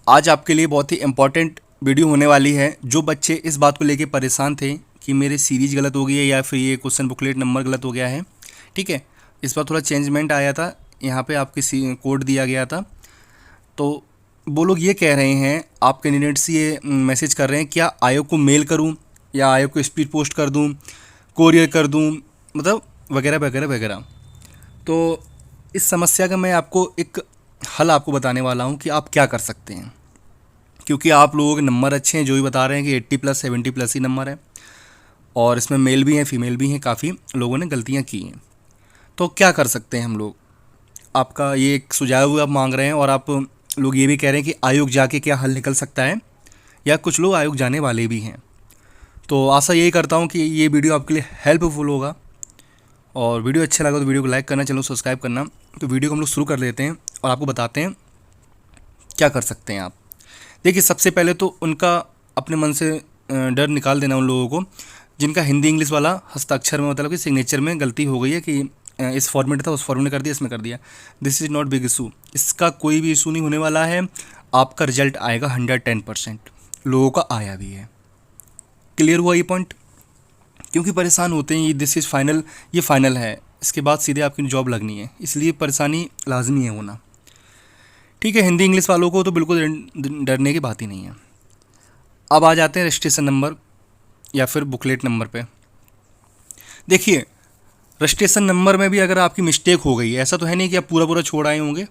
आज आपके लिए बहुत ही इम्पोर्टेंट वीडियो होने वाली है। जो बच्चे इस बात को लेके परेशान थे कि मेरे सीरीज गलत हो गई है या फिर ये क्वेश्चन बुकलेट नंबर गलत हो गया है, ठीक है, इस बार थोड़ा चेंजमेंट आया था, यहाँ पे आपके कोड दिया गया था। तो वो लोग ये कह रहे हैं, आप कैंडिडेट्स ये मैसेज कर रहे हैं, क्या आयोग को मेल करूँ या आयोग को स्पीड पोस्ट कर दूँ, कोरियर कर दूँ, मतलब वगैरह वगैरह वगैरह। तो इस समस्या का मैं आपको एक हल आपको बताने वाला हूँ कि आप क्या कर सकते हैं, क्योंकि आप लोगों के नंबर अच्छे हैं, जो भी बता रहे हैं कि 80+ 70+ ही नंबर है, और इसमें मेल भी हैं फीमेल भी हैं, काफ़ी लोगों ने गलतियाँ की हैं। तो क्या कर सकते हैं हम लोग, आपका ये एक सुझाव आप मांग रहे हैं, और आप लोग ये भी कह रहे हैं कि आयोग जाके क्या हल निकल सकता है, या कुछ लोग आयोग जाने वाले भी हैं। तो आशा यही करता हूँ कि ये वीडियो आपके लिए हेल्पफुल होगा, और वीडियो अच्छा लगा तो वीडियो को लाइक करना, चैनल को सब्सक्राइब करना। तो वीडियो को हम लोग शुरू कर लेते हैं और आपको बताते हैं क्या कर सकते हैं आप। देखिए, सबसे पहले तो उनका अपने मन से डर निकाल देना उन लोगों को जिनका हिंदी इंग्लिश वाला हस्ताक्षर में, मतलब कि सिग्नेचर में गलती हो गई है कि इस फॉर्मेट था उस फॉर्मेट में कर दिया, इसमें कर दिया। This is not big issue, इसका कोई भी इशू नहीं होने वाला है। आपका रिजल्ट आएगा 110%, लोगों का आया भी है। क्लियर हुआ ये पॉइंट? क्योंकि परेशान होते हैं, ये दिस इज़ फाइनल, ये फाइनल है, इसके बाद सीधे आपकी जॉब लगनी है, इसलिए परेशानी लाजमी है होना। ठीक है, हिंदी इंग्लिश वालों को तो बिल्कुल डरने की बात ही नहीं है। अब आ जाते हैं रजिस्ट्रेशन नंबर या फिर बुकलेट नंबर पे। देखिए, रजिस्ट्रेशन नंबर में भी अगर आपकी मिस्टेक हो गई है, ऐसा तो है नहीं कि आप पूरा पूरा छोड़ आए होंगे,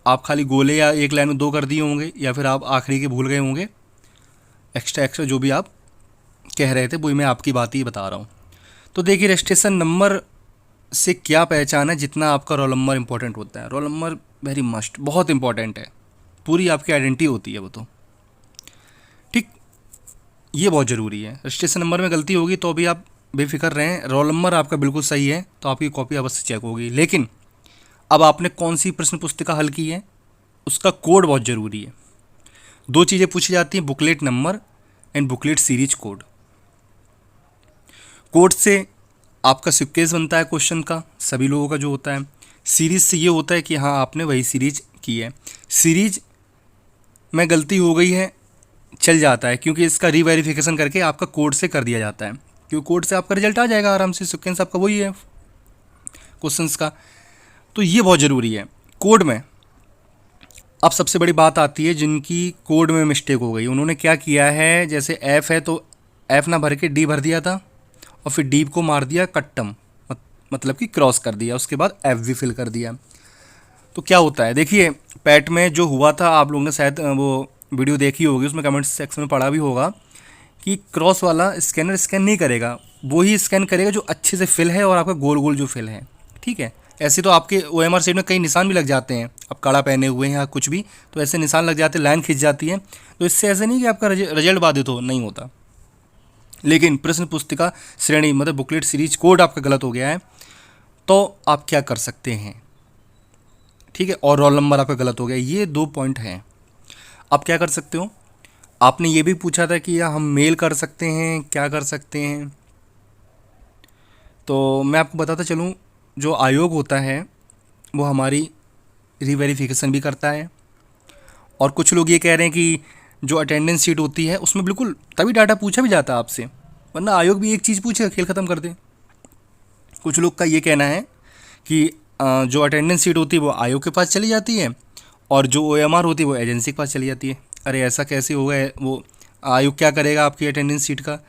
आप खाली गोले या एक लाइन में 2 कर दिए होंगे, या फिर आप आखिरी के भूल गए होंगे, एक्स्ट्रा जो भी आप कह रहे थे, वही मैं आपकी बात ही बता रहा हूँ। तो देखिए, रजिस्ट्रेशन नंबर से क्या पहचान है, जितना आपका रोल नंबर इंपॉर्टेंट होता है। रोल नंबर वेरी मस्ट, बहुत इंपॉर्टेंट है, पूरी आपकी आइडेंटिटी होती है वो तो। ठीक, ये बहुत ज़रूरी है। रजिस्ट्रेशन नंबर में गलती होगी तो भी आप बेफिक्र रहें, रोल नंबर आपका बिल्कुल सही है तो आपकी कॉपी अवश्य चेक होगी। लेकिन अब आपने कौन सी प्रश्न पुस्तिका हल की है, उसका कोड बहुत ज़रूरी है। 2 चीज़ें पूछी जाती हैं, booklet number and booklet series code. Code से आपका सिक्वेंस बनता है क्वेश्चन का, सभी लोगों का जो होता है। सीरीज से ये होता है कि हाँ, आपने वही सीरीज की है। सीरीज में गलती हो गई है चल जाता है, क्योंकि इसका रीवेरिफिकेशन करके आपका कोड से कर दिया जाता है, क्योंकि कोड से आपका रिजल्ट आ जाएगा आराम से, सिक्वेंस आपका वही है क्वेश्चंस का। तो ये बहुत ज़रूरी है कोड में। अब सबसे बड़ी बात आती है जिनकी कोड में मिस्टेक हो गई, उन्होंने क्या किया है, जैसे एफ़ है तो एफ़ ना भर के डी भर दिया था, और फिर डी को मार दिया कट्टम, मतलब कि क्रॉस कर दिया, उसके बाद एफ भी फिल कर दिया। तो क्या होता है, देखिए पैट में जो हुआ था, आप लोगों ने शायद वो वीडियो देखी होगी, उसमें कमेंट सेक्शन में पढ़ा भी होगा कि क्रॉस वाला स्कैनर स्कैन नहीं करेगा, वो ही स्कैन करेगा जो अच्छे से फिल है और आपका गोल गोल जो फिल है। ठीक है, ऐसे तो आपके OMR सीट में कई निशान भी लग जाते हैं, आप काड़ा पहने हुए हैं या कुछ भी, तो ऐसे निशान लग जाते हैं, लाइन खिंच जाती है। तो इससे ऐसे नहीं कि आपका रिजल्ट बाधित हो, नहीं होता। लेकिन प्रश्न पुस्तिका श्रेणी, मतलब बुकलेट सीरीज कोड आपका गलत हो गया है, तो आप क्या कर सकते हैं, ठीक है, और रोल नंबर आपका गलत हो गया, ये 2 पॉइंट हैं। आप क्या कर सकते हो, आपने ये भी पूछा था कि या हम मेल कर सकते हैं, क्या कर सकते हैं। तो मैं आपको बताता चलूँ, जो आयोग होता है वो हमारी रीवेरिफिकेशन भी करता है, और कुछ लोग ये कह रहे हैं कि जो अटेंडेंस शीट होती है उसमें बिल्कुल तभी डाटा पूछा भी जाता है आपसे, वरना आयोग भी एक चीज़ पूछे खेल ख़त्म कर दे। कुछ लोग का ये कहना है कि जो अटेंडेंस शीट होती है वो आयोग के पास चली जाती है, और जो OMR होती है वो एजेंसी के पास चली जाती है। अरे ऐसा कैसे होगा, वो आयोग क्या करेगा आपकी अटेंडेंस शीट का,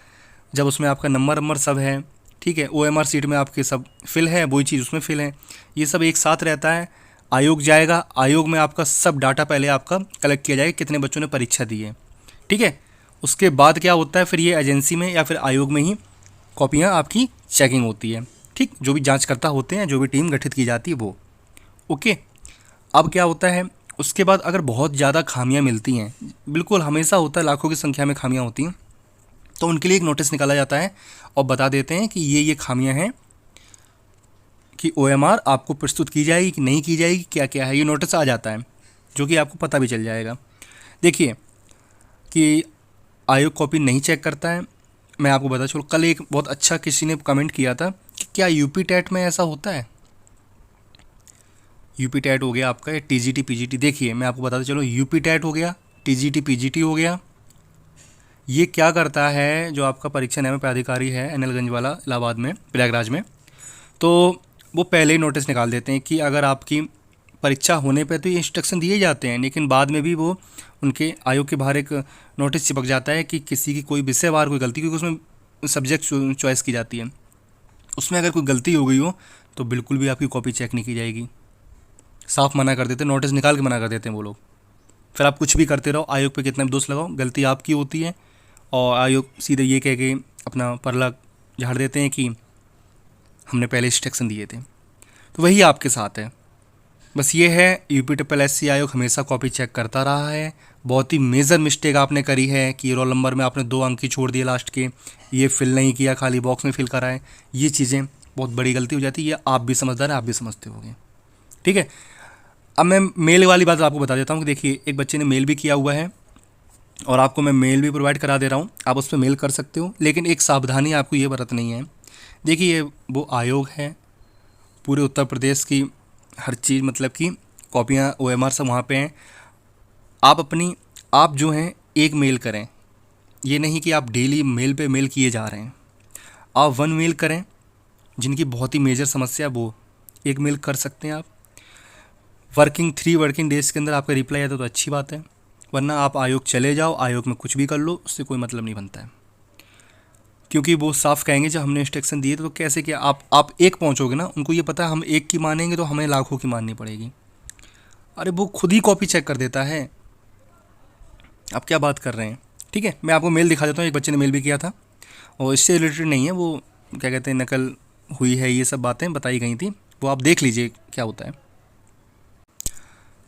जब उसमें आपका नंबर सब है, ठीक है, OMR सीट में आपके सब फिल है, वही चीज़ उसमें फिल है, ये सब एक साथ रहता है। आयोग जाएगा, आयोग में आपका सब डाटा पहले आपका कलेक्ट किया जाएगा, कितने बच्चों ने परीक्षा दी है, ठीक है। उसके बाद क्या होता है, फिर ये एजेंसी में या फिर आयोग में ही कॉपियाँ आपकी चेकिंग होती है, ठीक, जो भी जांचकर्ता होते हैं, जो भी टीम गठित की जाती है वो। ओके, अब क्या होता है, उसके बाद अगर बहुत ज़्यादा खामियां मिलती हैं, बिल्कुल हमेशा होता है, लाखों की संख्या में खामियां होती हैं, तो उनके लिए एक नोटिस निकाला जाता है और बता देते हैं कि ये खामियां हैं, कि OMR आपको प्रस्तुत की जाएगी कि नहीं की जाएगी, क्या क्या है, ये नोटिस आ जाता है, जो कि आपको पता भी चल जाएगा। देखिए कि आयोग कॉपी नहीं चेक करता है, मैं आपको बता चलूँ, कल एक बहुत अच्छा किसी ने कमेंट किया था कि क्या UP टेट में ऐसा होता है। UP टेट हो गया आपका, या TGT PGT, देखिए मैं आपको बताता चलूँ, UP टेट हो गया, टीजीटी पीजीटी हो गया। ये क्या करता है, जो आपका परीक्षा नियामक प्राधिकारी है एनएलगंज वाला इलाहाबाद में, प्रयागराज में, तो वो पहले ही नोटिस निकाल देते हैं कि अगर आपकी परीक्षा होने पे तो ये इंस्ट्रक्शन दिए जाते हैं, लेकिन बाद में भी वो उनके आयोग के बाहर एक नोटिस चिपक जाता है कि किसी की कोई विषयवार कोई गलती, क्योंकि उसमें सब्जेक्ट चॉइस की जाती है, उसमें अगर कोई गलती हो गई हो तो बिल्कुल भी आपकी कॉपी चेक नहीं की जाएगी। साफ मना कर देते हैं, नोटिस निकाल के मना कर देते हैं वो लोग। फिर आप कुछ भी करते रहो, आयोग पे कितना भी दोष लगाओ, गलती आपकी होती है और आयोग सीधे ये कह के अपना परला झाड़ देते हैं कि हमने पहले इंस्ट्रक्शन दिए थे। तो वही आपके साथ है। बस ये है, यूपीएससी आयोग हमेशा कॉपी चेक करता रहा है। बहुत ही मेजर मिस्टेक आपने करी है कि रोल नंबर में आपने 2 अंक ही छोड़ दिए लास्ट के, ये फिल नहीं किया, खाली बॉक्स में फिल करा है। ये चीज़ें बहुत बड़ी गलती हो जाती है, ये आप भी समझदार हैं, आप भी समझते होंगे। ठीक है, अब मैं मेल वाली बात आपको बता देता हूँ कि देखिए, एक बच्चे ने मेल भी किया हुआ है और आपको मैं मेल भी प्रोवाइड करा दे रहा हूँ, आप उस पर मेल कर सकते हो, लेकिन एक सावधानी आपको ये बरतनी है। देखिए, ये वो आयोग है, पूरे उत्तर प्रदेश की हर चीज़, मतलब कि कॉपियाँ OMR सब वहाँ पे हैं। आप जो हैं एक मेल करें, ये नहीं कि आप डेली मेल पे मेल किए जा रहे हैं। आप 1 मेल करें, जिनकी बहुत ही मेजर समस्या, वो एक मेल कर सकते हैं आप। 3 वर्किंग डेज़ के अंदर आपका रिप्लाई आता तो अच्छी बात है, वरना आप आयोग चले जाओ, आयोग में कुछ भी कर लो, उससे कोई मतलब नहीं बनता है। क्योंकि वो साफ कहेंगे जब हमने इंस्ट्रक्शन दिए तो कैसे कि आप एक पहुंचोगे ना, उनको ये पता है हम एक की मानेंगे तो हमें लाखों की माननी पड़ेगी। अरे वो खुद ही कॉपी चेक कर देता है, आप क्या बात कर रहे हैं। ठीक है, मैं आपको मेल दिखा देता हूँ, एक बच्चे ने मेल भी किया था और इससे रिलेटेड नहीं है, वो क्या कहते हैं, नकल हुई है, ये सब बातें बताई गई थी, वो आप देख लीजिए क्या होता है।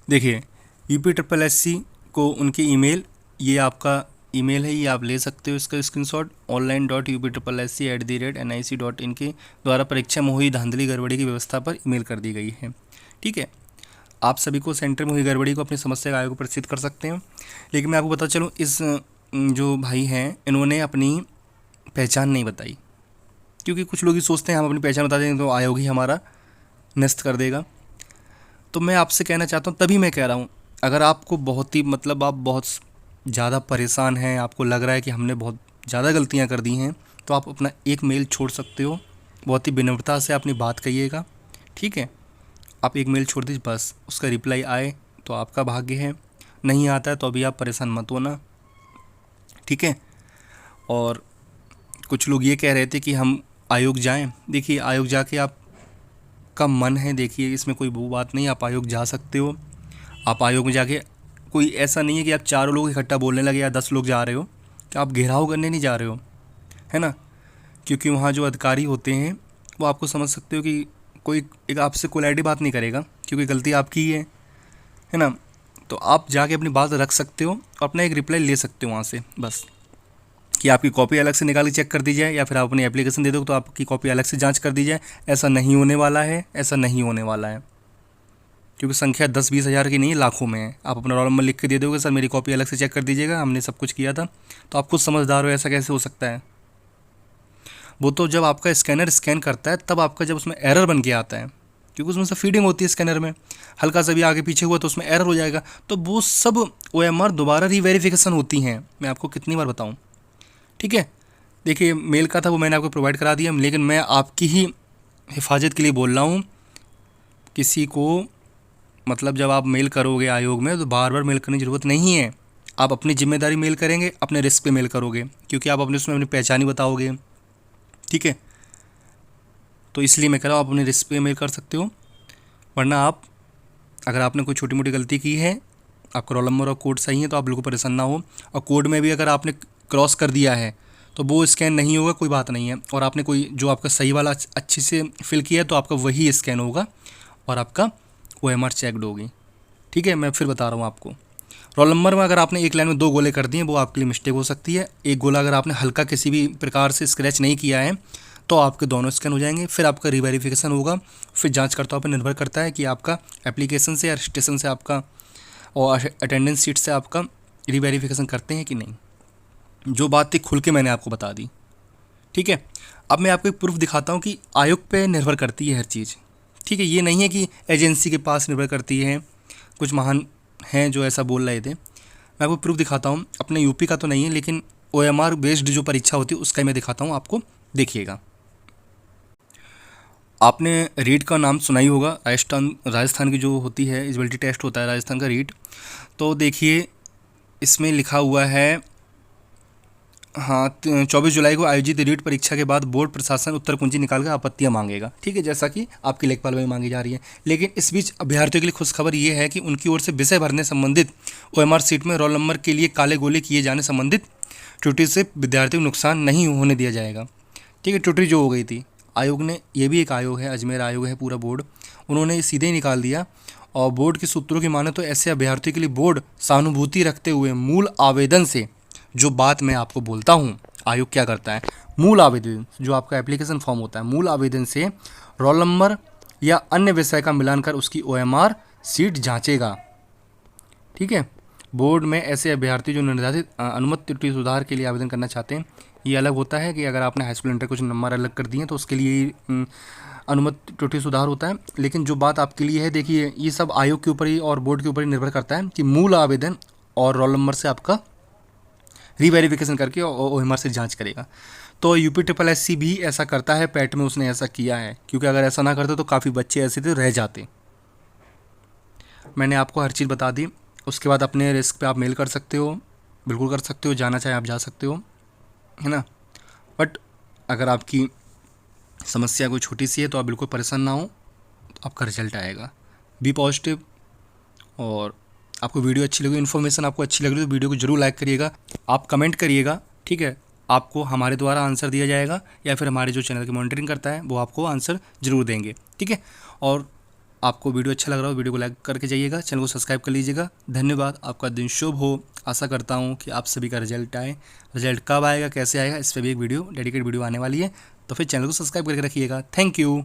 देखिए, यूपीएससी को उनकी ईमेल, ये आपका ईमेल है, ये आप ले सकते हो इसका स्क्रीनशॉट, online.upssi@nic.in के द्वारा परीक्षा में हुई धांधली गड़बड़ी की व्यवस्था पर ईमेल कर दी गई है। ठीक है, आप सभी को सेंटर में हुई गड़बड़ी को अपनी समस्या का आयोग को प्रस्तुत कर सकते हैं। लेकिन मैं आपको बता चलूँ, इस जो भाई हैं, इन्होंने अपनी पहचान नहीं बताई, क्योंकि कुछ लोग ही सोचते हैं हम अपनी पहचान बता देंगे तो आयोग ही हमारा नष्ट कर देगा। तो मैं आपसे कहना चाहता हूँ, तभी मैं कह रहा हूँ, अगर आपको बहुत ही मतलब आप बहुत ज़्यादा परेशान हैं, आपको लग रहा है कि हमने बहुत ज़्यादा गलतियाँ कर दी हैं, तो आप अपना एक मेल छोड़ सकते हो, बहुत ही विनम्रता से अपनी बात कहिएगा। ठीक है, आप एक मेल छोड़ दीजिए, बस उसका रिप्लाई आए तो आपका भाग्य है, नहीं आता है तो अभी आप परेशान मत होना। ठीक है, और कुछ लोग ये कह रहे थे कि हम आयोग जाएं। देखिए, आयोग जाके आपका मन है, देखिए इसमें कोई वो बात नहीं, आप आयोग जा सकते हो। आप आयोग में जाके, कोई ऐसा नहीं है कि आप 4 लोग इकट्ठा बोलने लगे या 10 लोग जा रहे हो, कि आप घेराव करने नहीं जा रहे हो, है ना। क्योंकि वहाँ जो अधिकारी होते हैं वो आपको समझ सकते हो कि कोई एक आपसे कोलाइटी बात नहीं करेगा, क्योंकि गलती आपकी ही है ना। तो आप जाके अपनी बात रख सकते हो, अपना एक रिप्लाई ले सकते हो वहाँ से, बस कि आपकी कॉपी अलग से निकाल के चेक कर दी जाए, या फिर आप अपनी एप्लीकेशन दे दो तो आपकी कॉपी अलग से जांच कर दी जाए। ऐसा नहीं होने वाला है, ऐसा नहीं होने वाला है, क्योंकि संख्या 10-20 हज़ार की नहीं, लाखों में है। आप अपना रोल नंबर लिख के दे दोगे, सर मेरी कॉपी अलग से चेक कर दीजिएगा, हमने सब कुछ किया था, तो आप खुद समझदार हो, ऐसा कैसे हो सकता है। वो तो जब आपका स्कैनर स्कैन करता है तब आपका जब उसमें एरर बन के आता है, क्योंकि उसमें से फीडिंग होती है स्कैनर में, हल्का सा भी आगे पीछे हुआ तो उसमें एरर हो जाएगा, तो वो सब OMR दोबारा रीवेरिफिकेशन होती हैं। मैं आपको कितनी बार बताऊँ। ठीक है, देखिए मेल का था वो मैंने आपको प्रोवाइड करा दिया, लेकिन मैं आपकी ही हिफाजत के लिए बोल रहा हूँ। किसी को मतलब जब आप मेल करोगे आयोग में तो बार बार मेल करने की ज़रूरत नहीं है। आप अपनी जिम्मेदारी मेल करेंगे, अपने रिस्क पे मेल करोगे, क्योंकि आप अपने उसमें अपनी पहचान ही बताओगे। ठीक है, तो इसलिए मैं कह रहा हूँ आप अपने रिस्क पे मेल कर सकते हो, वरना आप अगर आपने कोई छोटी मोटी गलती की है, आपका रोल नंबर और कोड सही है तो आप बिल्कुल परेशान ना हो। और कोड में भी अगर आपने क्रॉस कर दिया है तो वो स्कैन नहीं होगा, कोई बात नहीं है। और आपने कोई जो आपका सही वाला अच्छे से फिल किया है तो आपका वही स्कैन होगा और आपका OMR चेकड होगी। ठीक है, मैं फिर बता रहा हूँ आपको, रोल नंबर में अगर आपने एक लाइन में 2 गोले कर दिए वो आपके लिए मिस्टेक हो सकती है। एक गोला अगर आपने हल्का किसी भी प्रकार से स्क्रैच नहीं किया है तो आपके दोनों स्कैन हो जाएंगे, फिर आपका रीवेरिफिकेशन होगा, फिर जांचकर्ताओं पर निर्भर करता है कि आपका एप्लीकेशन से या रजिस्ट्रेशन से आपका और अटेंडेंस शीट से आपका रीवेरिफिकेशन करते हैं कि नहीं। जो बात थी खुल के मैंने आपको बता दी। ठीक है, अब मैं आपको एक प्रूफ दिखाता हूँ कि आयोग पे निर्भर करती है हर चीज़। ठीक है, ये नहीं है कि एजेंसी के पास निर्भर करती है, कुछ महान हैं जो ऐसा बोल रहे थे। मैं आपको प्रूफ दिखाता हूँ, अपने यूपी का तो नहीं है लेकिन OMR बेस्ड जो परीक्षा होती है उसका ही मैं दिखाता हूँ आपको, देखिएगा। आपने रीट का नाम सुना ही होगा, राजस्थान की जो होती है एलिजिबिलिटी टेस्ट होता है राजस्थान का रीट। तो देखिए इसमें लिखा हुआ है, हाँ, 24 जुलाई को आयोजित रीट परीक्षा के बाद बोर्ड प्रशासन उत्तर कुंजी निकालकर आपत्तियां मांगेगा। ठीक है, जैसा कि आपकी लेखपाल में मांगी जा रही है। लेकिन इस बीच अभ्यर्थियों के लिए खुशखबर ये है कि उनकी ओर से विषय भरने संबंधित OMR सीट में रोल नंबर के लिए काले गोले किए जाने संबंधित त्रुटि से विद्यार्थियों को नुकसान नहीं होने दिया जाएगा। ठीक है, त्रुटि जो हो गई थी, आयोग ने, ये भी एक आयोग है, अजमेर आयोग है पूरा बोर्ड, उन्होंने सीधे ही निकाल दिया। और बोर्ड के सूत्रों की माने तो ऐसे अभ्यर्थियों के लिए बोर्ड सहानुभूति रखते हुए मूल आवेदन से, जो बात मैं आपको बोलता हूँ, आयोग क्या करता है, मूल आवेदन जो आपका एप्लीकेशन फॉर्म होता है, मूल आवेदन से रोल नंबर या अन्य विषय का मिलान कर उसकी OMR सीट जांचेगा। ठीक है, बोर्ड में ऐसे अभ्यर्थी जो निर्धारित अनुमत त्रुटि सुधार के लिए आवेदन करना चाहते हैं, ये अलग होता है कि अगर आपने हाई स्कूल इंटर कुछ नंबर अलग कर दिए तो उसके लिए अनुमत त्रुटि सुधार होता है। लेकिन जो बात आपके लिए है, देखिए ये सब आयोग के ऊपर ही और बोर्ड के ऊपर ही निर्भर करता है कि मूल आवेदन और रोल नंबर से आपका रीवेरिफिकेशन करके OMR से जांच करेगा। तो UPSSC भी ऐसा करता है, पैट में उसने ऐसा किया है, क्योंकि अगर ऐसा ना करते तो काफ़ी बच्चे ऐसे थे रह जाते। मैंने आपको हर चीज़ बता दी। उसके बाद अपने रिस्क पे आप मेल कर सकते हो, बिल्कुल कर सकते हो, जाना चाहे आप जा सकते हो, है ना। बट अगर आपकी समस्या कोई छोटी सी है तो आप बिल्कुल परेशान ना हो, तो आपका रिजल्ट आएगा। Be positive. और आपको वीडियो अच्छी लगी, इन्फॉर्मेशन आपको अच्छी लग रही है तो वीडियो को जरूर लाइक करिएगा, आप कमेंट करिएगा। ठीक है, आपको हमारे द्वारा आंसर दिया जाएगा या फिर हमारे जो चैनल की मॉनिटरिंग करता है वो आपको आंसर जरूर देंगे। ठीक है, और आपको वीडियो अच्छा लग रहा हो वीडियो को लाइक करके जाइएगा, चैनल को सब्सक्राइब कर लीजिएगा। धन्यवाद, आपका दिन शुभ हो। आशा करता हूँ कि आप सभी का रिजल्ट आए। रिजल्ट कब आएगा, कैसे आएगा, इस पर भी एक वीडियो, डेडिकेट वीडियो आने वाली है, तो फिर चैनल को सब्सक्राइब करके रखिएगा। Thank you.